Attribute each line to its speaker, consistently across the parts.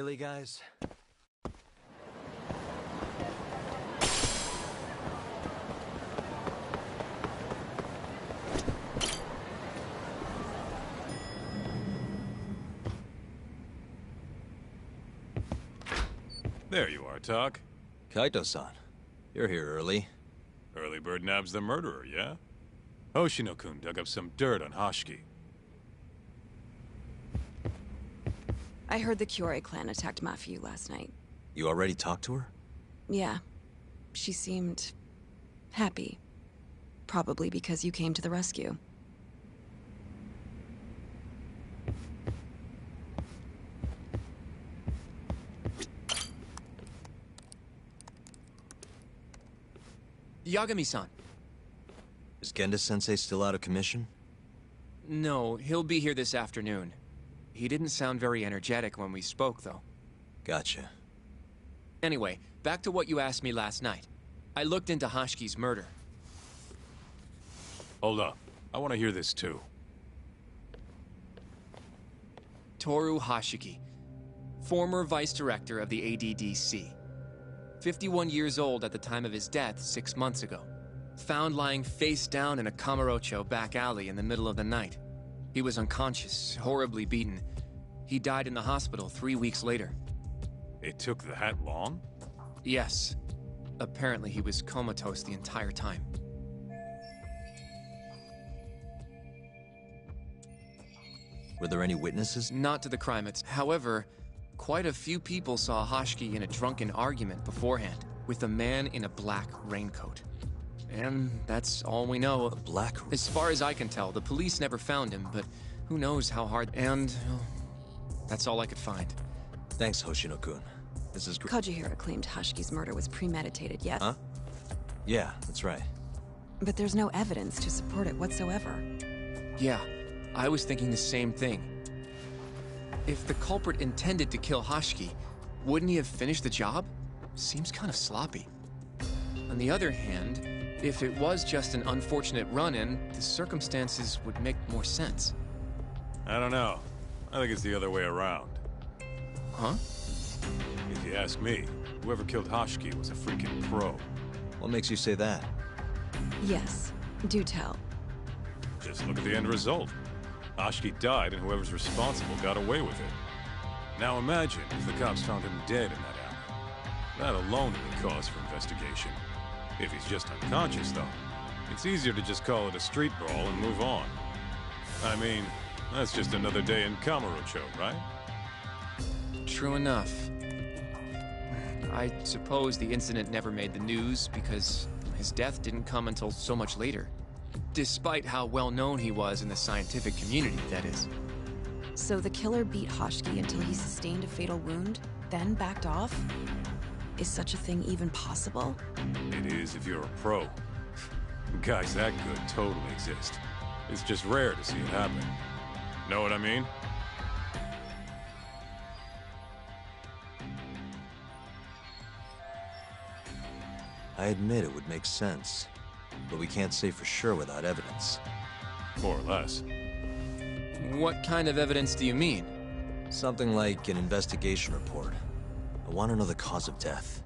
Speaker 1: Really, guys?
Speaker 2: There you are, Tak.
Speaker 1: Kaito-san, you're here early.
Speaker 2: Early bird nabs the murderer, yeah? Hoshino-kun dug up some dirt on Hashiki.
Speaker 3: I heard the Kyorei clan attacked Mafuyu last night.
Speaker 1: You already talked to her?
Speaker 3: Yeah. She seemed... happy. Probably because you came to the rescue.
Speaker 4: Yagami-san.
Speaker 1: Is Genda-sensei still out of commission?
Speaker 4: No, he'll be here this afternoon. He didn't sound very energetic when we spoke, though.
Speaker 1: Gotcha.
Speaker 4: Anyway, back to what you asked me last night. I looked into Hashiki's murder.
Speaker 2: Hold up. I want to hear this too.
Speaker 4: Toru Hashiki, former vice director of the ADDC. 51 years old at the time of his death 6 months ago. Found lying face down in a Kamurocho back alley in the middle of the night. He was unconscious, horribly beaten. He died in the hospital 3 weeks later.
Speaker 2: It took that long?
Speaker 4: Yes. Apparently he was comatose the entire time.
Speaker 1: Were there any witnesses?
Speaker 4: Not to the crime. However, quite a few people saw Hashiki in a drunken argument beforehand, with a man in a black raincoat. And that's all we know.
Speaker 1: A black...
Speaker 4: As far as I can tell, the police never found him, but who knows how hard... And... well, that's all I could find.
Speaker 1: Thanks, Hoshino-kun. This is great.
Speaker 3: Kajihira claimed Hashiki's murder was premeditated, yes?
Speaker 1: Huh? Yeah, that's right.
Speaker 3: But there's no evidence to support it whatsoever.
Speaker 4: Yeah, I was thinking the same thing. If the culprit intended to kill Hashiki, wouldn't he have finished the job? Seems kind of sloppy. On the other hand, if it was just an unfortunate run-in, the circumstances would make more sense.
Speaker 2: I don't know. I think it's the other way around.
Speaker 4: Huh?
Speaker 2: If you ask me, whoever killed Hashiki was a freaking pro.
Speaker 1: What makes you say that?
Speaker 3: Yes, do tell.
Speaker 2: Just look at the end result. Hashiki died and whoever's responsible got away with it. Now imagine if the cops found him dead in that alley. That alone would be cause for investigation. If he's just unconscious, though, it's easier to just call it a street brawl and move on. I mean, that's just another day in Kamurocho, right?
Speaker 4: True enough. I suppose the incident never made the news because his death didn't come until so much later. Despite how well known he was in the scientific community, that is.
Speaker 3: So the killer beat Hashiki until he sustained a fatal wound, then backed off? Is such a thing even possible?
Speaker 2: It is if you're a pro. Guys that good totally exist. It's just rare to see it happen. Know what I mean?
Speaker 1: I admit it would make sense, but we can't say for sure without evidence.
Speaker 2: More or less.
Speaker 4: What kind of evidence do you mean?
Speaker 1: Something like an investigation report. I want to know the cause of death.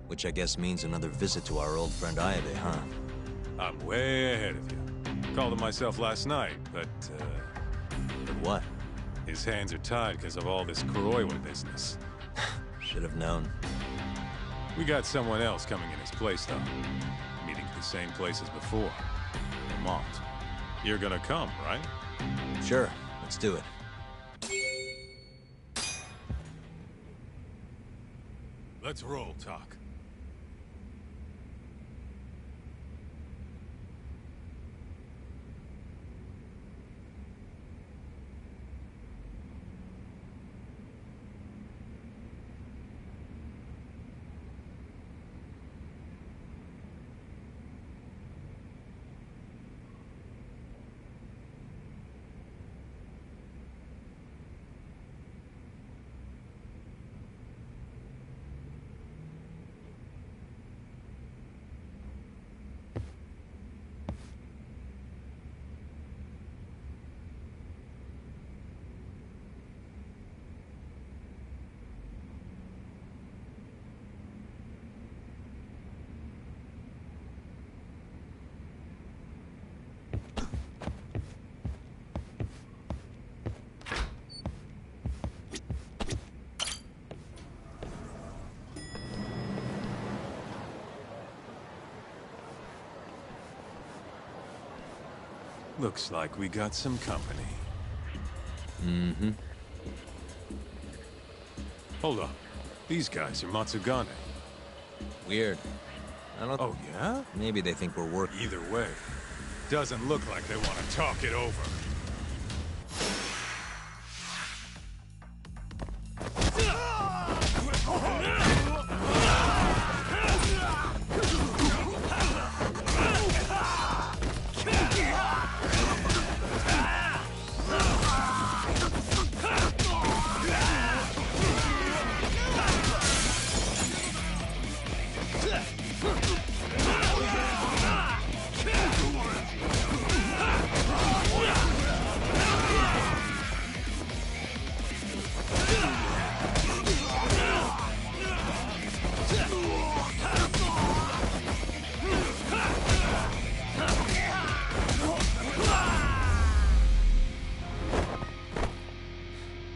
Speaker 1: Which I guess means another visit to our old friend Ayabe, huh?
Speaker 2: I'm way ahead of you. Called him myself last night, but
Speaker 1: But what?
Speaker 2: his hands are tied because of all this Kuroiwa business.
Speaker 1: Should have known.
Speaker 2: We got someone else coming in his place, though. Meeting at the same place as before. Lamont. You're gonna come, right?
Speaker 1: Sure, let's do it.
Speaker 2: Let's roll, Tak. Looks like we got some company.
Speaker 1: Mm-hmm.
Speaker 2: Hold up. These guys are Matsugane.
Speaker 1: Weird. I don't...
Speaker 2: Oh, yeah?
Speaker 1: Maybe they think we're working.
Speaker 2: Either way, doesn't look like they want to talk it over.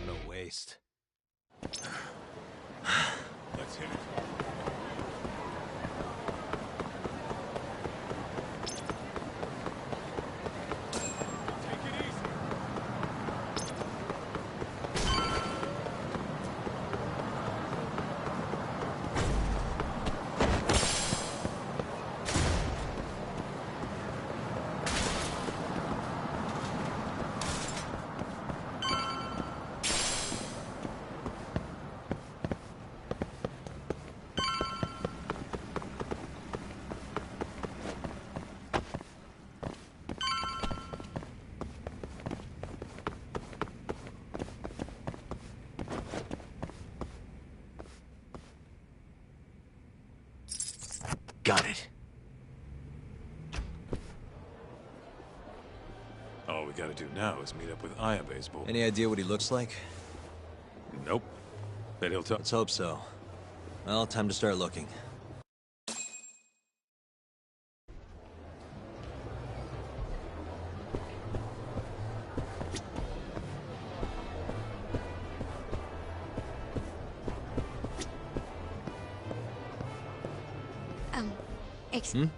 Speaker 1: What a waste.
Speaker 2: Let's hit it. Take it easy.
Speaker 1: Got it.
Speaker 2: All we gotta do now is meet up with Ayabe's boy.
Speaker 1: Any idea what he looks like?
Speaker 2: Nope. Bet he'll talk.
Speaker 1: Let's hope so. Well, time to start looking.
Speaker 3: Excuse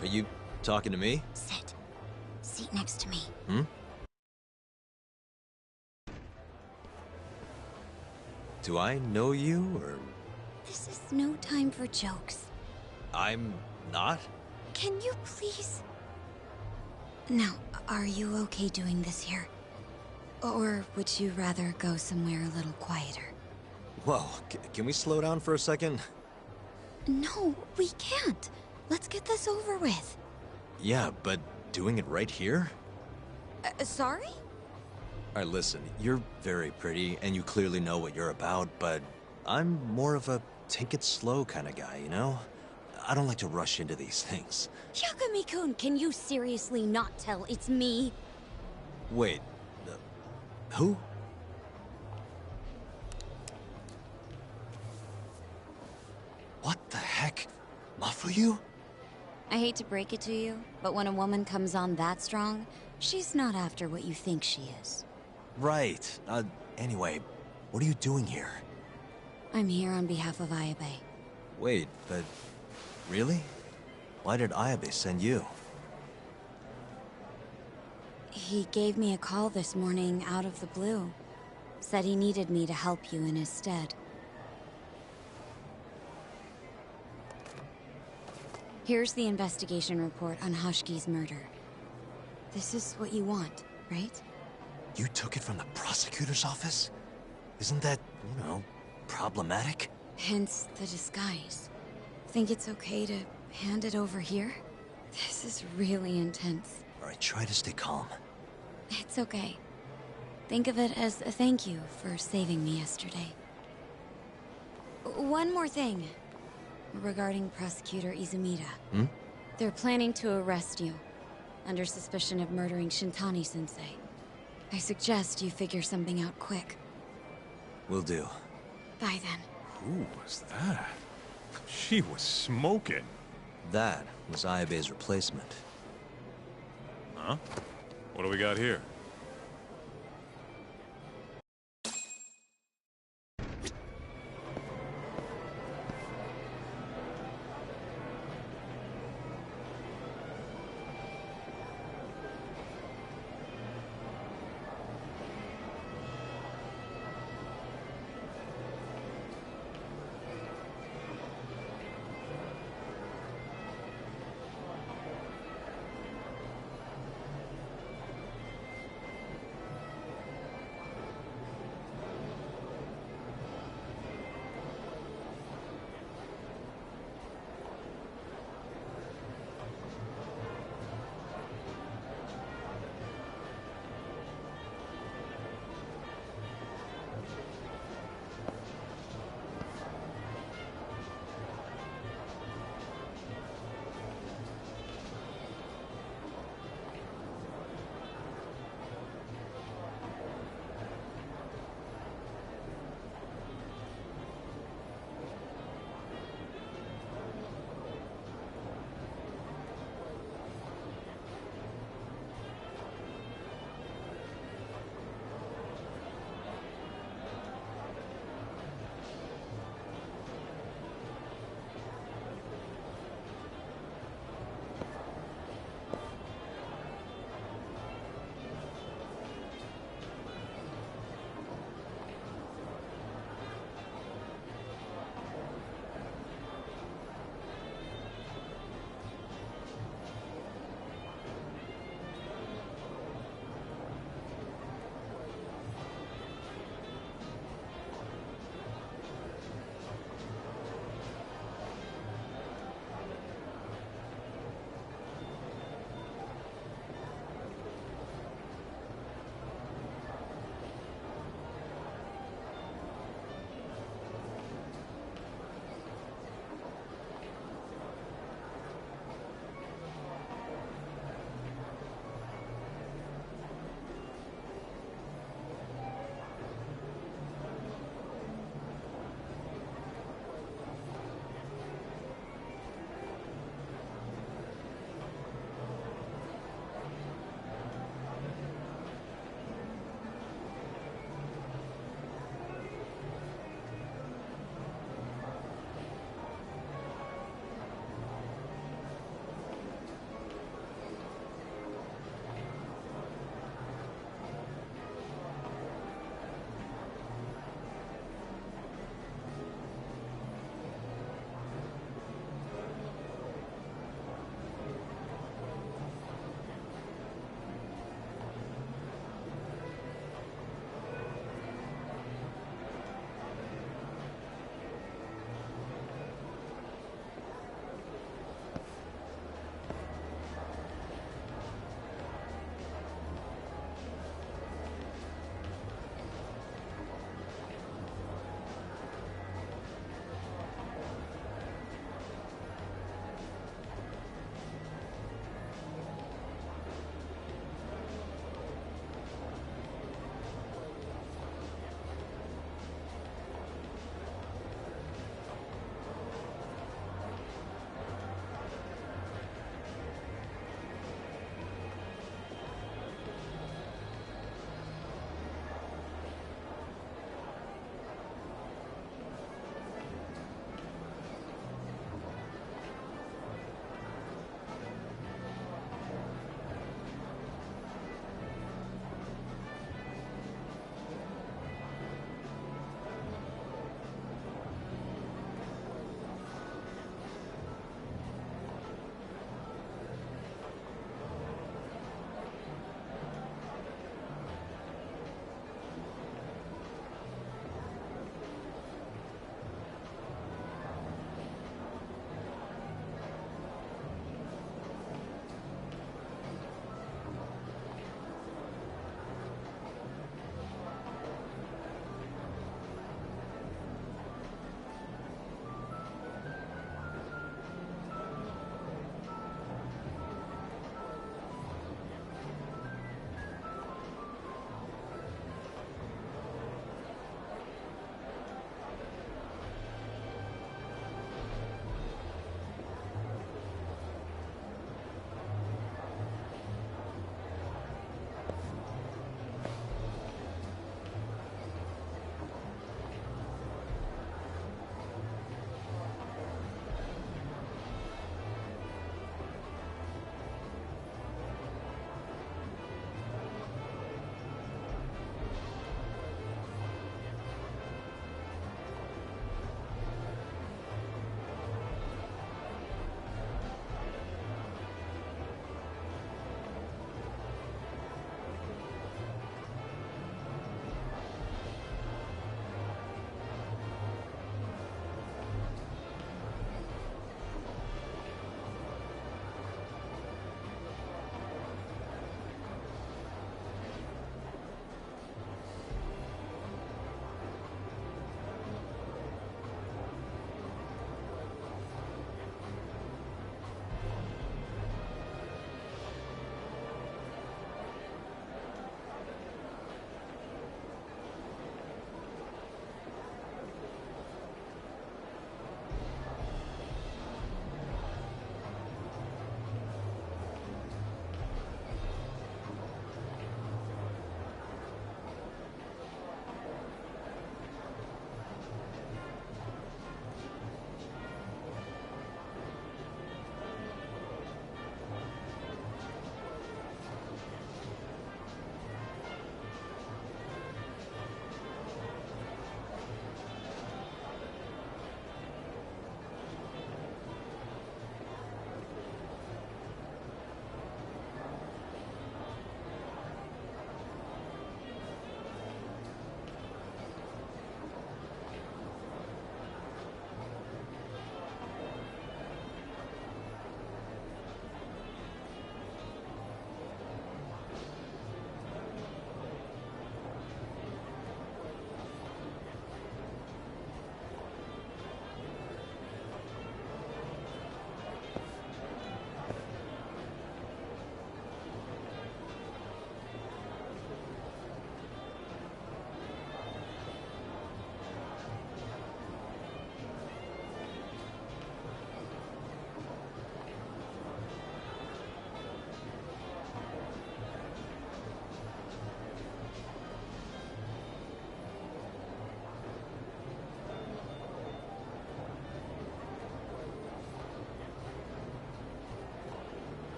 Speaker 1: Are you talking to me?
Speaker 3: Sit. Seat next to me.
Speaker 1: Do I know you, or...
Speaker 3: This is no time for jokes.
Speaker 1: I'm not?
Speaker 3: Can you please... Now, are you okay doing this here? Or would you rather go somewhere a little quieter?
Speaker 1: Whoa, can we slow down for a second?
Speaker 3: No, we can't. Let's get this over with.
Speaker 1: Yeah, but doing it right here?
Speaker 3: Sorry?
Speaker 1: Alright, listen, you're very pretty, and you clearly know what you're about, but I'm more of a take it slow kind of guy, you know? I don't like to rush into these things.
Speaker 3: Hyakumi-kun, can you seriously not tell it's me?
Speaker 1: Wait, who? What the heck? Mafuyu?
Speaker 3: I hate to break it to you, but when a woman comes on that strong, she's not after what you think she is.
Speaker 1: Right. Anyway, what are you doing here?
Speaker 3: I'm here on behalf of Ayabe.
Speaker 1: Wait, but... really? Why did Ayabe send you?
Speaker 3: He gave me a call this morning out of the blue. Said he needed me to help you in his stead. Here's the investigation report on Hoshki's murder. This is what you want, right?
Speaker 1: You took it from the prosecutor's office? Isn't that, you know, problematic?
Speaker 3: Hence the disguise. Think it's okay to hand it over here? This is really intense.
Speaker 1: Alright, try to stay calm.
Speaker 3: It's okay. Think of it as a thank you for saving me yesterday. One more thing. Regarding Prosecutor Izumida. They're planning to arrest you, under suspicion of murdering Shintani-sensei. I suggest you figure something out quick.
Speaker 1: Will do.
Speaker 3: Bye then.
Speaker 2: Who was that? She was smoking.
Speaker 1: That was Ayabe's replacement.
Speaker 2: Huh? What do we got here?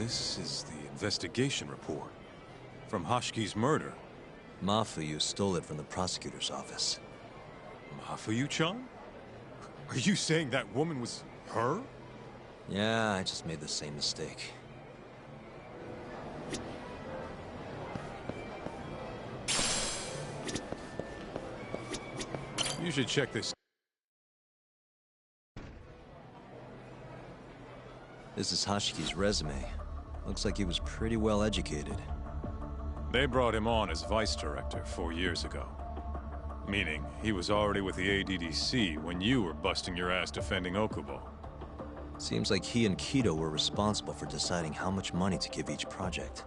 Speaker 2: this is the investigation report. From Hashki's murder.
Speaker 1: Mafuyu stole it from the prosecutor's office.
Speaker 2: Mafuyu-chan? Are you saying that woman was her?
Speaker 1: Yeah, I just made the same mistake.
Speaker 2: You should check this.
Speaker 1: This is Hashiki's resume. Looks like he was pretty well educated.
Speaker 2: They brought him on as vice director 4 years ago. Meaning, he was already with the ADDC when you were busting your ass defending Okubo.
Speaker 1: Seems like he and Kido were responsible for deciding how much money to give each project.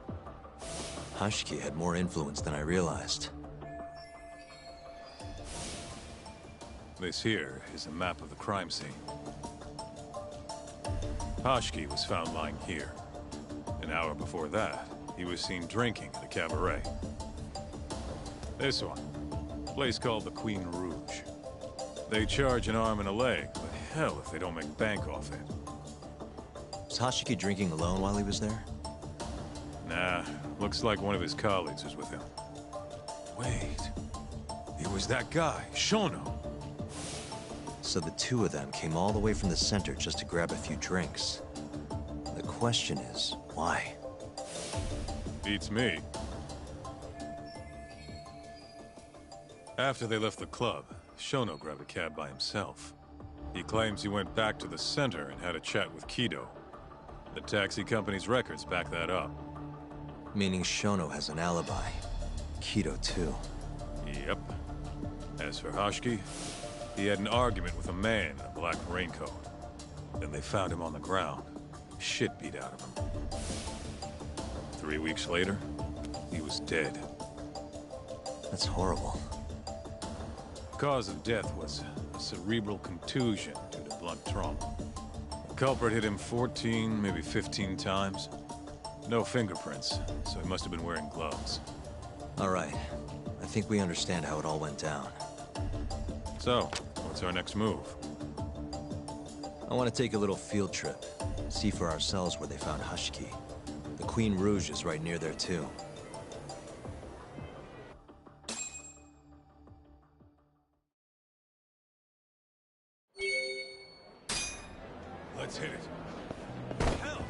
Speaker 1: Hashiki had more influence than I realized.
Speaker 2: This here is a map of the crime scene. Hashiki was found lying here. An hour before that, he was seen drinking at a cabaret. This one, a place called the Queen Rouge. They charge an arm and a leg, but hell if they don't make bank off it.
Speaker 1: Was Hashiki drinking alone while he was there?
Speaker 2: Nah, looks like one of his colleagues was with him. Wait, it was that guy, Shono.
Speaker 1: So the two of them came all the way from the center just to grab a few drinks. The question is, why?
Speaker 2: Beats me. After they left the club, Shono grabbed a cab by himself. He claims he went back to the center and had a chat with Kido. The taxi company's records back that up.
Speaker 1: Meaning Shono has an alibi. Kido too.
Speaker 2: Yep. As for Hashiki, he had an argument with a man in a black raincoat. Then they found him on the ground, shit beat out of him. 3 weeks later, he was dead.
Speaker 1: That's horrible.
Speaker 2: Cause of death was a cerebral contusion due to blunt trauma. The culprit hit him 14, maybe 15 times. No fingerprints, so he must have been wearing gloves.
Speaker 1: All right. I think we understand how it all went down.
Speaker 2: So, what's our next move?
Speaker 1: I want to take a little field trip. See for ourselves where they found Hashiki. The Queen Rouge is right near there too.
Speaker 2: Let's hit it. Hell!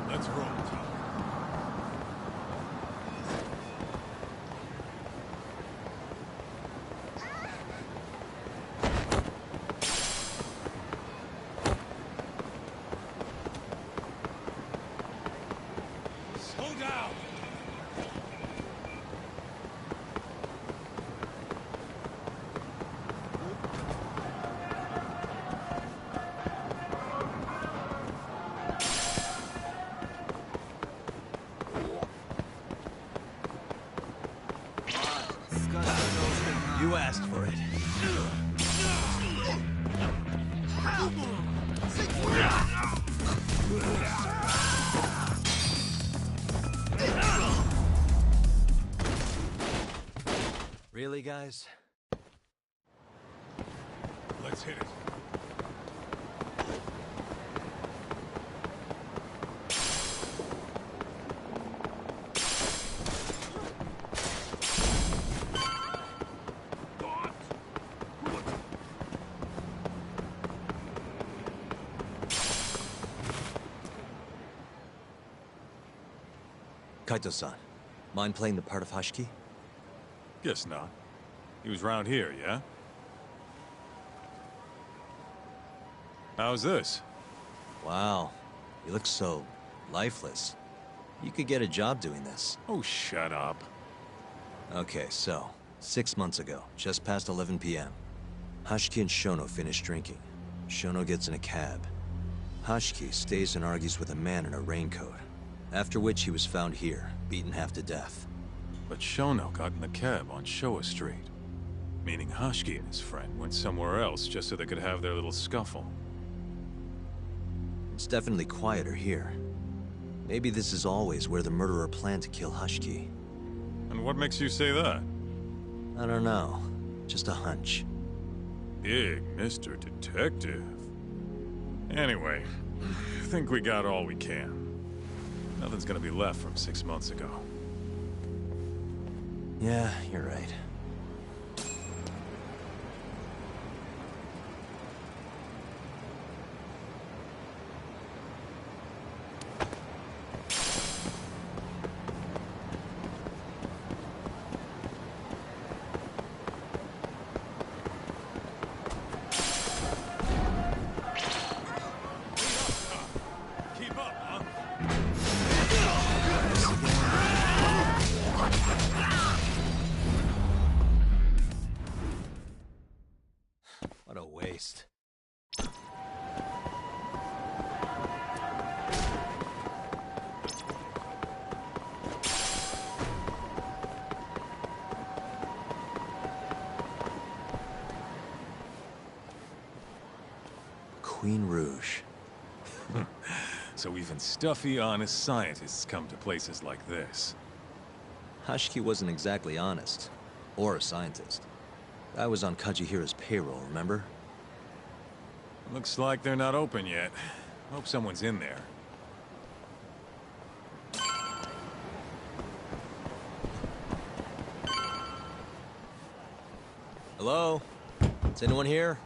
Speaker 2: Let's roll, Tom. Slow down!
Speaker 1: You asked for it. Really, guys?
Speaker 2: Let's hit it.
Speaker 1: Kaito-san, mind playing the part of Hashiki?
Speaker 2: Guess not. He was round here, yeah? How's this?
Speaker 1: Wow, you look so lifeless. You could get a job doing this.
Speaker 2: Oh, shut up.
Speaker 1: Okay, so, 6 months ago, just past 11 p.m., Hashiki and Shono finish drinking. Shono gets in a cab. Hashiki stays and argues with a man in a raincoat, after which he was found here, beaten half to death.
Speaker 2: But Shono got in the cab on Showa Street. Meaning Hashiki and his friend went somewhere else just so they could have their little scuffle.
Speaker 1: It's definitely quieter here. Maybe this is always where the murderer planned to kill Hashiki.
Speaker 2: And what makes you say that?
Speaker 1: I don't know. Just a hunch.
Speaker 2: Big Mr. Detective. Anyway, I think we got all we can. Nothing's gonna be left from 6 months ago.
Speaker 1: Yeah, you're right.
Speaker 2: Keep up, huh?
Speaker 1: What a waste. Queen Rouge.
Speaker 2: So even stuffy, honest scientists come to places like this.
Speaker 1: Hashiki wasn't exactly honest. Or a scientist. I was on Kajihira's payroll, remember?
Speaker 2: Looks like they're not open yet. Hope someone's in there.
Speaker 1: Hello? Is anyone here?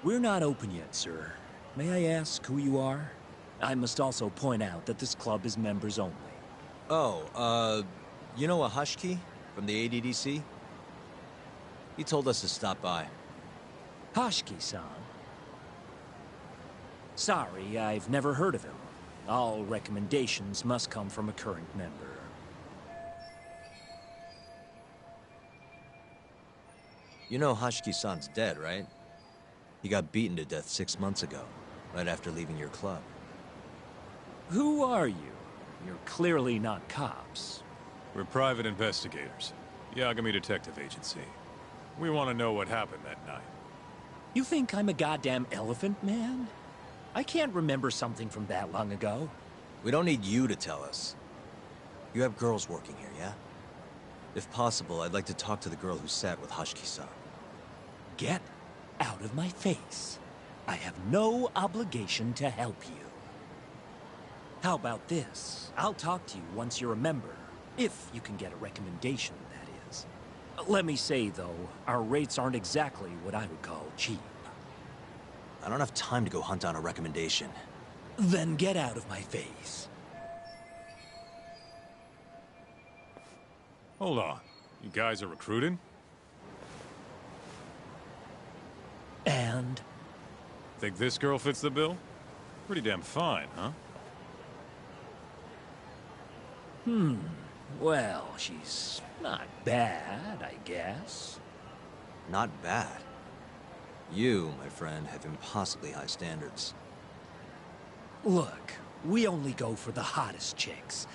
Speaker 5: We're not open yet, sir. May I ask who you are? I must also point out that this club is members only.
Speaker 1: Oh, you know a Hashiki from the ADDC? He told us to stop by.
Speaker 5: Hashiki-san. Sorry, I've never heard of him. All recommendations must come from a current member.
Speaker 1: You know Hashiki-san's dead, right? He got beaten to death 6 months ago, right after leaving your club.
Speaker 5: Who are you? You're clearly not cops.
Speaker 2: We're private investigators. Yagami Detective Agency. We want to know what happened that night.
Speaker 5: You think I'm a goddamn elephant man? I can't remember something from that long ago.
Speaker 1: We don't need you to tell us. You have girls working here, yeah? If possible, I'd like to talk to the girl who sat with Hashiki-san.
Speaker 5: Get out of my face. I have no obligation to help you. How about this? I'll talk to you once you're a member. If you can get a recommendation, that is. Let me say, though, our rates aren't exactly what I would call cheap.
Speaker 1: I don't have time to go hunt down a recommendation.
Speaker 5: Then get out of my face.
Speaker 2: Hold on. You guys are recruiting?
Speaker 5: And?
Speaker 2: Think this girl fits the bill? Pretty damn fine, huh?
Speaker 5: Well, she's not bad, I guess.
Speaker 1: Not bad. You, my friend, have impossibly high standards.
Speaker 5: Look, we only go for the hottest chicks.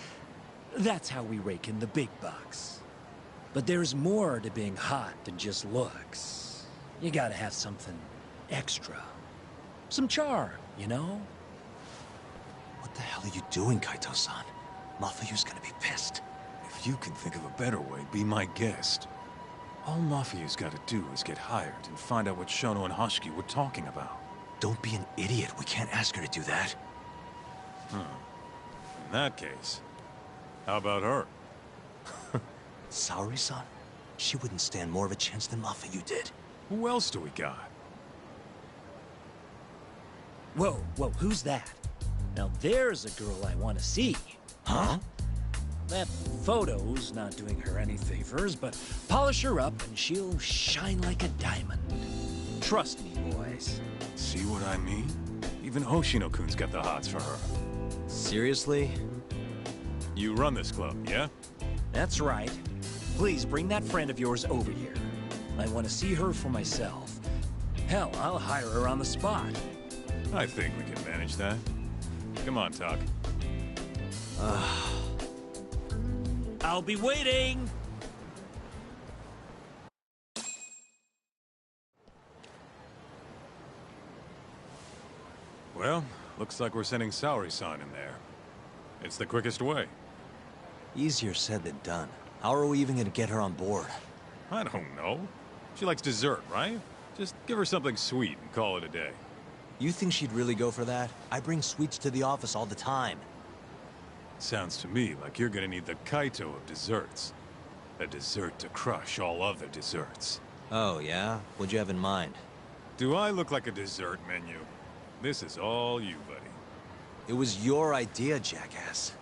Speaker 5: That's how we rake in the big bucks. But there's more to being hot than just looks. You gotta have something extra. Some charm, you know?
Speaker 1: What the hell are you doing, Kaito-san? Mafuyu's gonna be pissed.
Speaker 2: If you can think of a better way, be my guest. All Mafuyu's gotta do is get hired and find out what Shono and Hashiki were talking about.
Speaker 1: Don't be an idiot. We can't ask her to do that.
Speaker 2: In that case, how about her?
Speaker 1: Saori-san? She wouldn't stand more of a chance than Mafuyu did.
Speaker 2: Who else do we got?
Speaker 5: Whoa, who's that? Now there's a girl I want to see.
Speaker 1: Huh?
Speaker 5: That photo's not doing her any favors, but polish her up and she'll shine like a diamond. Trust me, boys.
Speaker 2: See what I mean? Even Hoshino-kun's got the hots for her.
Speaker 1: Seriously?
Speaker 2: You run this club, yeah?
Speaker 5: That's right. Please bring that friend of yours over here. I want to see her for myself. Hell, I'll hire her on the spot.
Speaker 2: I think we can manage that. Come on, Talk.
Speaker 5: I'll be waiting!
Speaker 2: Well, looks like we're sending Saori-san in there. It's the quickest way.
Speaker 1: Easier said than done. How are we even gonna get her on board?
Speaker 2: I don't know. She likes dessert, right? Just give her something sweet and call it a day.
Speaker 1: You think she'd really go for that? I bring sweets to the office all the time.
Speaker 2: Sounds to me like you're gonna need the Kaito of desserts. A dessert to crush all other desserts.
Speaker 1: Oh, yeah? What'd you have in mind?
Speaker 2: Do I look like a dessert menu? This is all you, buddy.
Speaker 1: It was your idea, jackass.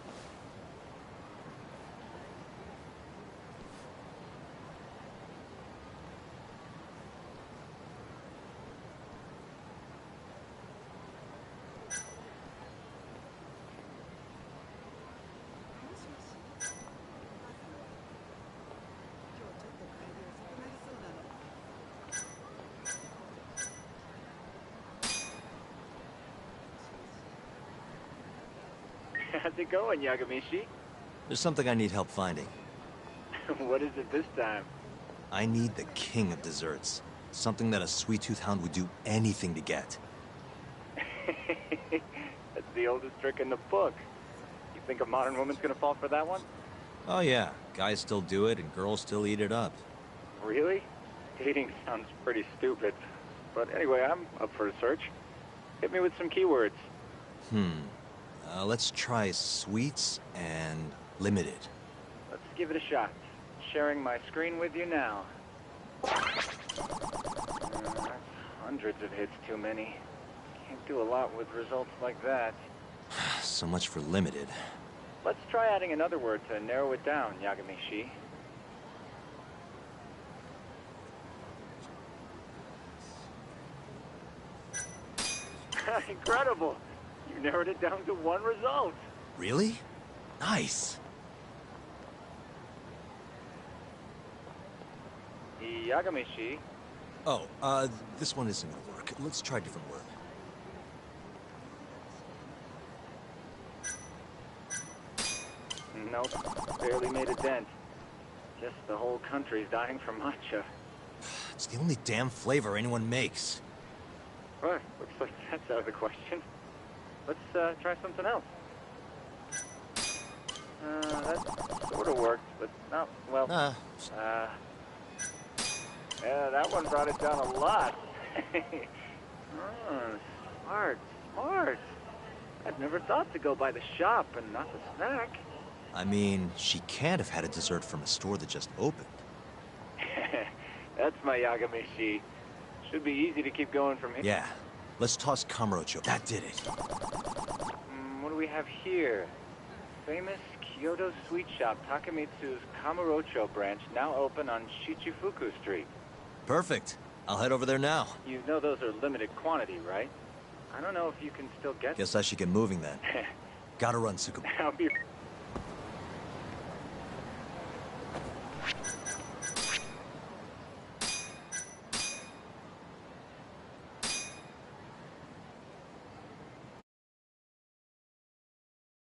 Speaker 6: How's it going, Yagamishi?
Speaker 1: There's something I need help finding.
Speaker 6: What is it this time?
Speaker 1: I need the king of desserts. Something that a sweet-tooth hound would do anything to get.
Speaker 6: That's the oldest trick in the book. You think a modern woman's gonna fall for that one?
Speaker 1: Oh yeah, guys still do it and girls still eat it up.
Speaker 6: Really? Dating sounds pretty stupid. But anyway, I'm up for a search. Hit me with some keywords.
Speaker 1: Let's try sweets and limited.
Speaker 6: Let's give it a shot. Sharing my screen with you now. That's hundreds of hits too many. Can't do a lot with results like that.
Speaker 1: So much for limited.
Speaker 6: Let's try adding another word to narrow it down, Yagamishi. Incredible! You narrowed it down to one result.
Speaker 1: Really? Nice.
Speaker 6: Yagamishi.
Speaker 1: Oh, this one isn't gonna work. Let's try a different word.
Speaker 6: Nope, barely made a dent. Guess the whole country's dying for matcha.
Speaker 1: It's the only damn flavor anyone makes.
Speaker 6: Well, looks like that's out of the question. Let's try something else. That sort of worked, but no, well, yeah, that one brought it down a lot. Smart, smart. I'd never thought to go by the shop and not the snack.
Speaker 1: I mean, she can't have had a dessert from a store that just opened.
Speaker 6: That's my Yagamishi. Should be easy to keep going from here.
Speaker 1: Yeah. Let's toss Kamurocho. That did it.
Speaker 6: What do we have here? Famous Kyoto sweet shop Takemitsu's Kamurocho branch now open on Shichifuku Street.
Speaker 1: Perfect. I'll head over there now.
Speaker 6: You know those are limited quantity, right? I don't know if you can still get
Speaker 1: Guess I should get moving then. Gotta run, Tsukuba.
Speaker 6: I'll be